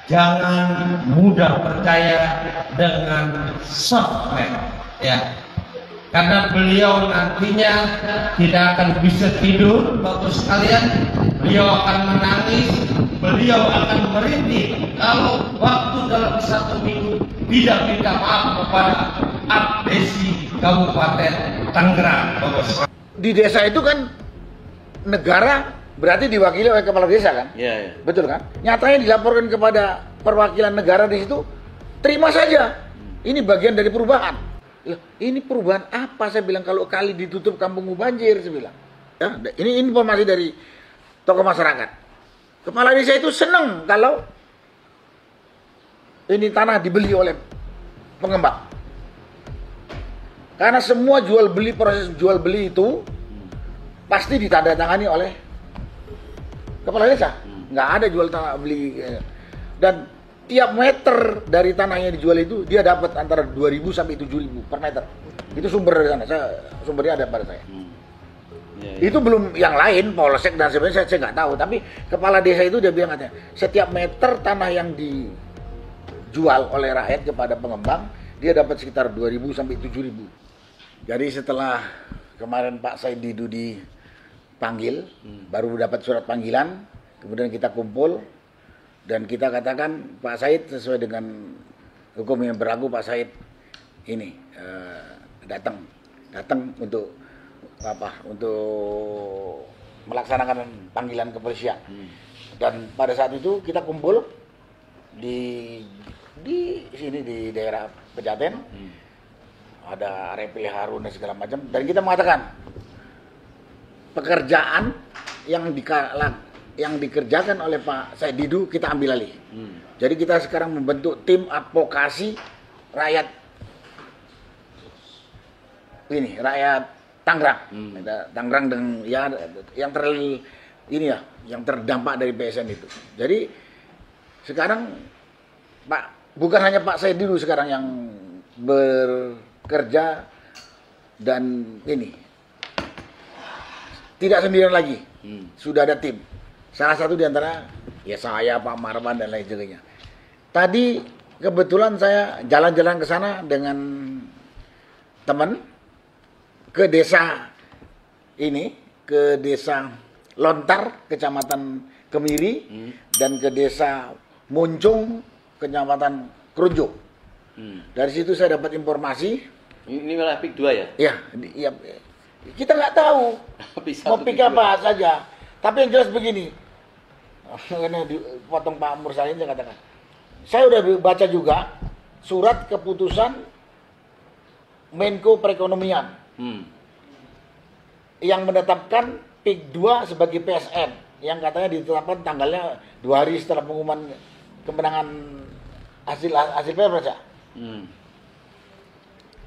jangan mudah percaya dengan sosmed, ya. Karena beliau nantinya tidak akan bisa tidur, Bapak sekalian. Beliau akan menangis, beliau akan merintih kalau waktu dalam 1 minggu tidak minta maaf kepada Abdesi Kabupaten Tangerang, Bapak sekalian. Di desa itu kan negara berarti diwakili oleh kepala desa kan? Iya, iya. Betul kan? Nyatanya dilaporkan kepada perwakilan negara di situ, terima saja. Ini bagian dari perubahan. Loh, ini perubahan apa? Saya bilang kalau kali ditutup kampungmu banjir, saya bilang. Ya, ini informasi dari tokoh masyarakat. Kepala desa itu senang kalau ini tanah dibeli oleh pengembang. Karena semua jual beli, proses jual beli itu pasti ditandatangani oleh kepala desa. Nggak ada jual tanah beli. Dan tiap meter dari tanah yang dijual itu dia dapat antara 2.000 sampai 7.000 per meter. Itu sumber dari sana. Sumbernya ada pada saya. Itu belum yang lain, polsek dan sebagainya saya nggak tahu. Tapi kepala desa itu dia bilang katanya, setiap meter tanah yang dijual oleh rakyat kepada pengembang, dia dapat sekitar 2.000 sampai 7.000. Jadi setelah kemarin Pak Said Didu dipanggil, baru dapat surat panggilan, kemudian kita kumpul dan kita katakan Pak Said sesuai dengan hukum yang berlaku, Pak Said ini datang untuk apa? Untuk melaksanakan panggilan kepolisian. Dan pada saat itu kita kumpul di sini di daerah Pejaten. Ada Repli Harun dan segala macam, dan kita mengatakan pekerjaan yang dikerjakan oleh Pak Said Didu kita ambil alih. Jadi kita sekarang membentuk tim advokasi rakyat Tangerang. Tangerang dan ya yang yang terdampak dari PSN itu. Jadi sekarang bukan hanya Pak Said Didu sekarang yang bekerja dan ini tidak sendirian lagi. Sudah ada tim. Salah satu diantara ya saya, Pak Marwan dan lain sebagainya. Tadi kebetulan saya jalan-jalan ke sana dengan teman ke desa ini, ke desa Lontar, Kecamatan Kemiri, dan ke desa Muncung, Kecamatan Krunjuk. Dari situ saya dapat informasi. Ini malah PIK 2 ya? Ya, kita nggak tahu mau PIK apa saja. Tapi yang jelas begini, ini dipotong Pak Mursalin, saya katakan, saya udah baca juga surat keputusan Menko Perekonomian yang menetapkan PIK 2 sebagai PSN, yang katanya ditetapkan tanggalnya 2 hari setelah pengumuman kemenangan hasil Pilpres ya.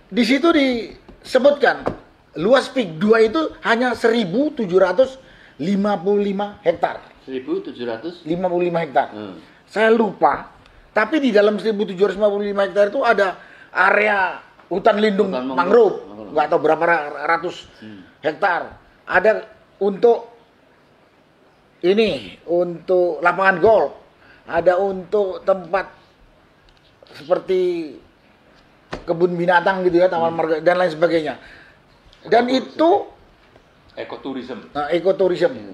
Di situ disebutkan luas PIK 2 itu hanya 1.755 hektar. 1.755 hektar. Saya lupa, tapi di dalam 1.755 hektar itu ada area hutan lindung mangrove. Nggak tahu berapa ratus hektar. Ada untuk lapangan golf, ada untuk tempat seperti kebun binatang gitu ya, taman marga dan lain sebagainya. Dan itu ekoturism.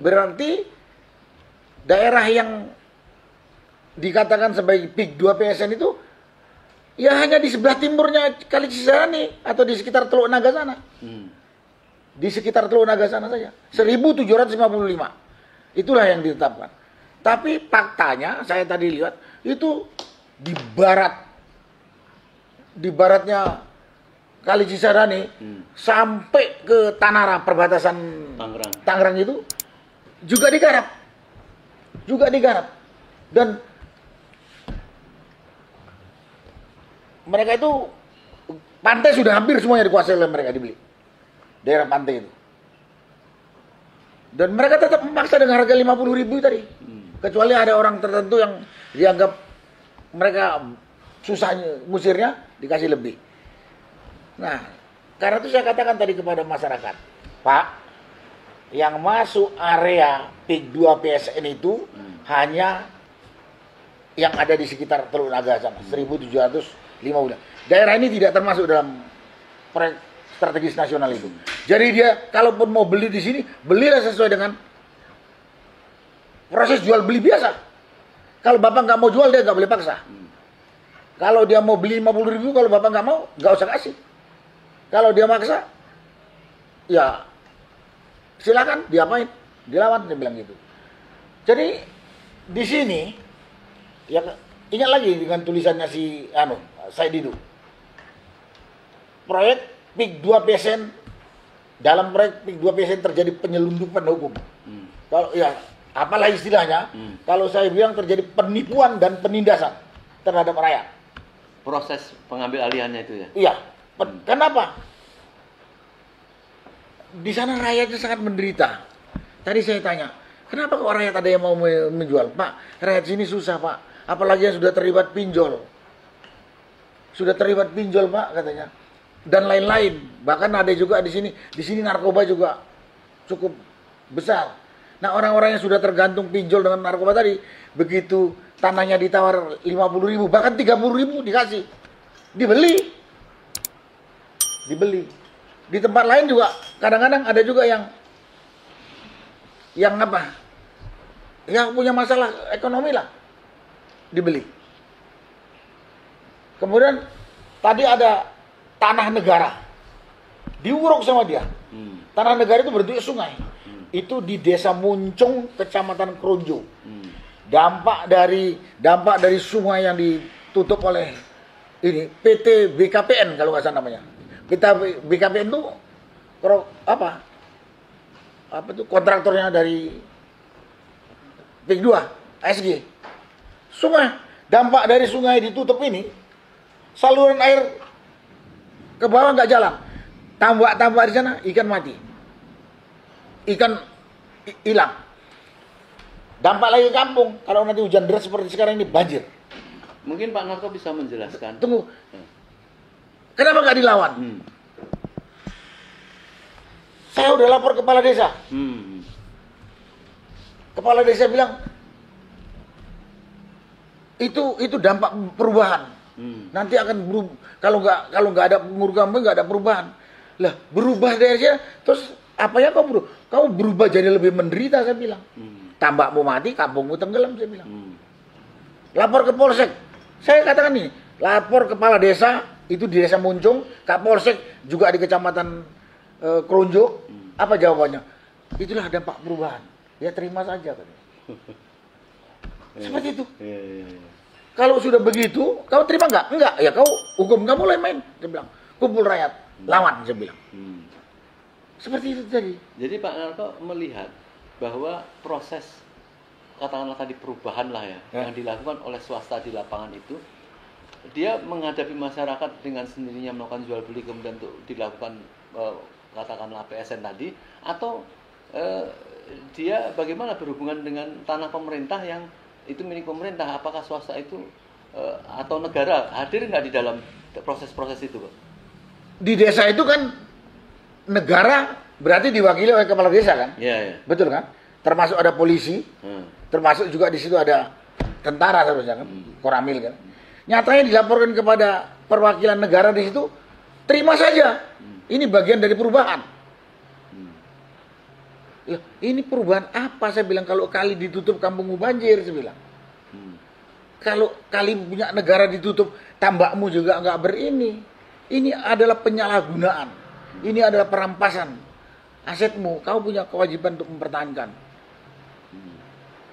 Berarti daerah yang dikatakan sebagai PIK 2 PSN itu ya hanya di sebelah timurnya Kali Cisadane atau di sekitar Teluk Naga sana. Di sekitar Teluk Naga sana saja. 1.755. Itulah yang ditetapkan. Tapi faktanya saya tadi lihat itu di baratnya Kali Cisadane sampai ke Tanara perbatasan Tangerang itu juga digarap. Dan mereka itu pantai sudah hampir semuanya dikuasai oleh mereka, dibeli daerah pantai itu. Dan mereka tetap memaksa dengan harga 50.000 tadi. Kecuali ada orang tertentu yang dianggap mereka susahnya musirnya dikasih lebih. Nah, karena itu saya katakan tadi kepada masyarakat, Pak, yang masuk area PIK 2 PSN itu hanya yang ada di sekitar Teluk Naga sana, 1.705 udah. Daerah ini tidak termasuk dalam proyek strategis nasional itu. Jadi dia kalaupun mau beli di sini, belilah sesuai dengan proses jual beli biasa. Kalau bapak nggak mau jual, dia nggak boleh paksa. Kalau dia mau beli 50.000, kalau bapak nggak mau, nggak usah kasih. Kalau dia maksa, ya silakan diapain, dilawan, dia bilang gitu. Jadi di sini, ya ingat lagi dengan tulisannya si Said Didu. Proyek PIK 2 PSN, dalam proyek PIK 2 PSN terjadi penyelundupan hukum. Kalau ya apalah istilahnya, kalau saya bilang terjadi penipuan dan penindasan terhadap rakyat. Proses pengambil alihannya itu ya? Iya. Kenapa? Di sana rakyatnya sangat menderita. Tadi saya tanya, kenapa kok rakyat ada yang mau menjual? Pak, rakyat sini susah, Pak. Apalagi yang sudah terlibat pinjol. Sudah terlibat pinjol, Pak, katanya. Dan lain-lain. Bahkan ada juga di sini narkoba juga cukup besar. Nah, orang-orang yang sudah tergantung pinjol dengan narkoba tadi, begitu tanahnya ditawar 50.000, bahkan 30.000 dikasih. Dibeli. Di tempat lain juga kadang-kadang ada juga yang apa? Yang punya masalah ekonomi lah. Dibeli. Kemudian tadi ada tanah negara. Diuruk sama dia. Tanah negara itu berbentuk sungai. Itu di Desa Muncung, Kecamatan Kronjo. Dampak dari sungai yang ditutup oleh ini PT BKPN kalau nggak salah namanya. PT BKPN itu apa itu kontraktornya dari PIK 2 ASG. Sungai, dampak dari sungai ditutup ini, saluran air ke bawah nggak jalan. Tambak di sana, ikan mati. Ikan hilang. Dampak lagi ke kampung, kalau nanti hujan deras seperti sekarang ini banjir. Mungkin Pak Narto bisa menjelaskan. Tunggu. Kenapa nggak dilawan? Saya udah lapor kepala desa. Kepala desa bilang itu dampak perubahan. Nanti akan berubah. Kalau nggak ada pengurus nggak ada perubahan. Lah berubah daerahnya, terus apanya kau berubah jadi lebih menderita, saya bilang. Tambakmu mati, kampungmu tenggelam, saya bilang. Lapor ke Polsek. Saya katakan ini, lapor kepala desa, itu di Desa Muncung, Kapolsek juga di Kecamatan Kronjo. Apa jawabannya? Itulah dampak perubahan. Ya terima saja. Seperti itu. Kalau sudah begitu, kau terima nggak? Enggak. Ya kau hukum kamu mulai main. Saya bilang, kumpul rakyat, lawan, saya bilang. Seperti itu tadi. Jadi Pak Narto melihat bahwa proses katakanlah tadi perubahan lah ya, yang dilakukan oleh swasta di lapangan itu, dia menghadapi masyarakat dengan sendirinya melakukan jual beli kemudian untuk dilakukan katakanlah PSN tadi, atau dia bagaimana berhubungan dengan tanah pemerintah yang itu milik pemerintah, apakah swasta itu atau negara hadir nggak di dalam proses-proses itu, Pak? Di desa itu kan negara berarti diwakili oleh kepala desa kan? Iya. Betul kan? Termasuk ada polisi, termasuk juga di situ ada tentara seharusnya kan, Koramil kan. Nyatanya dilaporkan kepada perwakilan negara di situ, terima saja. Ini bagian dari perubahan. Ya, ini perubahan apa? Saya bilang kalau kali ditutup kampungmu banjir, saya bilang. Kalau kali punya negara ditutup, tambakmu juga nggak berini. Ini adalah penyalahgunaan. Ini adalah perampasan asetmu. Kau punya kewajiban untuk mempertahankan.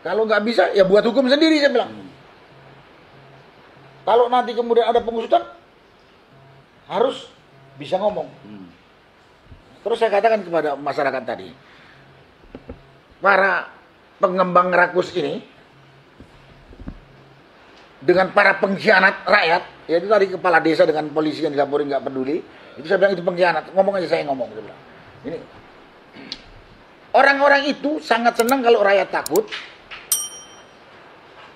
Kalau nggak bisa, ya buat hukum sendiri, saya bilang. Kalau nanti kemudian ada pengusutan, harus bisa ngomong. Terus saya katakan kepada masyarakat tadi, para pengembang rakus ini, dengan para pengkhianat rakyat, yaitu tadi kepala desa dengan polisi yang dilaporin nggak peduli, itu saya bilang itu pengkhianat. Ngomong aja saya ngomong, saya bilang. Ini orang-orang itu sangat senang kalau rakyat takut,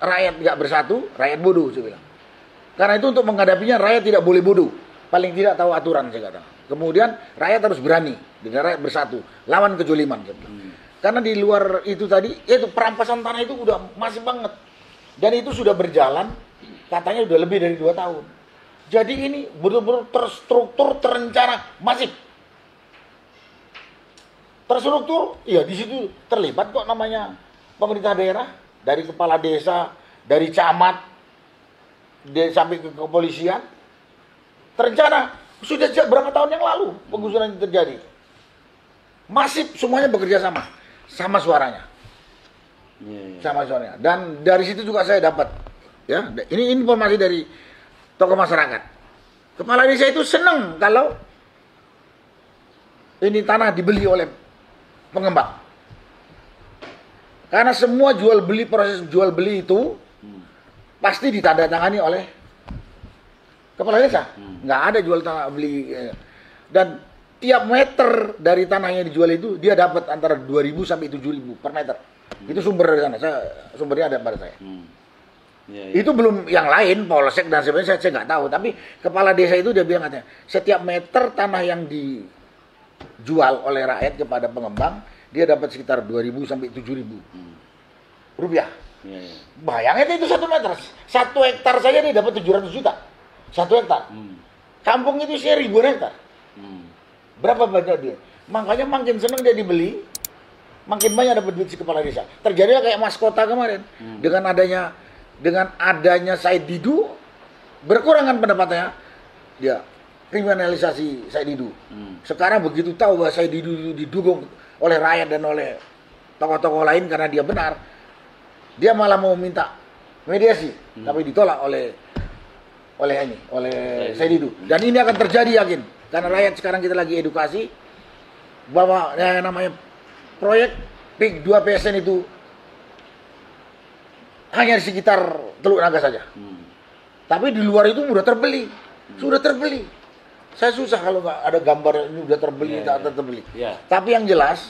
rakyat nggak bersatu, rakyat bodoh, saya bilang. Karena itu untuk menghadapinya rakyat tidak boleh bodoh, paling tidak tahu aturan, saya katakan. Kemudian rakyat harus berani dengan rakyat bersatu, lawan kezoliman, saya bilang. Karena di luar itu tadi, yaitu perampasan tanah itu udah masif banget. Dan itu sudah berjalan, katanya sudah lebih dari 2 tahun. Jadi ini betul-betul terstruktur, terencana, masif. Terstruktur, iya di situ terlibat kok namanya pemerintah daerah, dari kepala desa, dari camat, sampai ke kepolisian. Terencana, sudah sejak berapa tahun yang lalu penggusuran itu terjadi. Masif, semuanya bekerja sama suaranya. Sama suaranya. Dan dari situ juga saya dapat, ya, ini informasi dari tokoh masyarakat. Kepala desa itu senang kalau ini tanah dibeli oleh pengembang. Karena semua proses jual beli itu pasti ditandatangani oleh kepala desa. Nggak ada jual tanah beli. Dan tiap meter dari tanah yang dijual itu dia dapat antara 2.000 sampai 7.000 per meter. Itu sumber dari sana. Sumbernya ada pada saya. Itu belum yang lain, polsek dan sebagainya saya nggak tahu. Tapi kepala desa itu dia bilang katanya, setiap meter tanah yang dijual oleh rakyat kepada pengembang, dia dapat sekitar 2.000 sampai 7.000 rupiah. Bayangin itu 1 meter, 1 hektar saja dia dapat 700 juta. 1 hektar. Kampung itu sih ribuan hektar. Berapa banyak dia? Makanya makin senang dia dibeli, makin banyak dapat duit si kepala desa. Terjadi kayak Mas Kota kemarin. Dengan adanya Said Didu, berkurangan pendapatannya, dia kriminalisasi Said Didu. Sekarang begitu tahu bahwa Said Didu didukung oleh rakyat dan oleh tokoh-tokoh lain karena dia benar, dia malah mau minta mediasi, tapi ditolak oleh Said Didu. Dan ini akan terjadi yakin, karena rakyat sekarang kita lagi edukasi bahwa namanya proyek PIK 2 PSN itu hanya di sekitar Teluk Naga saja. Tapi di luar itu sudah terbeli. Sudah terbeli. Saya susah kalau nggak ada gambar ini sudah terbeli, tak terbeli. Tapi yang jelas,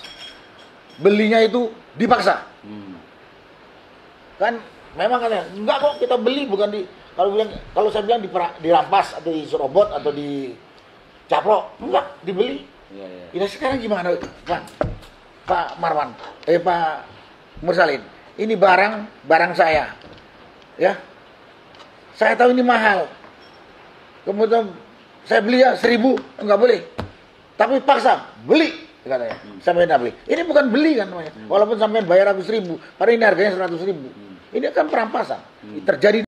belinya itu dipaksa. Kan memang kan enggak kok kita beli, bukan kalau saya bilang dirampas atau diserobot atau dicaplok. Enggak, dibeli. Ya sekarang gimana Pak Marwan? Pak Mursalin. Ini barang saya, ya. Saya tahu ini mahal. Kemudian saya beli ya 1.000, enggak boleh. Tapi paksa beli, katanya. Sampai beli. Ini bukan beli kan namanya. Walaupun sampai bayar 100.000, padahal ini harganya 100.000. Ini kan perampasan. Terjadi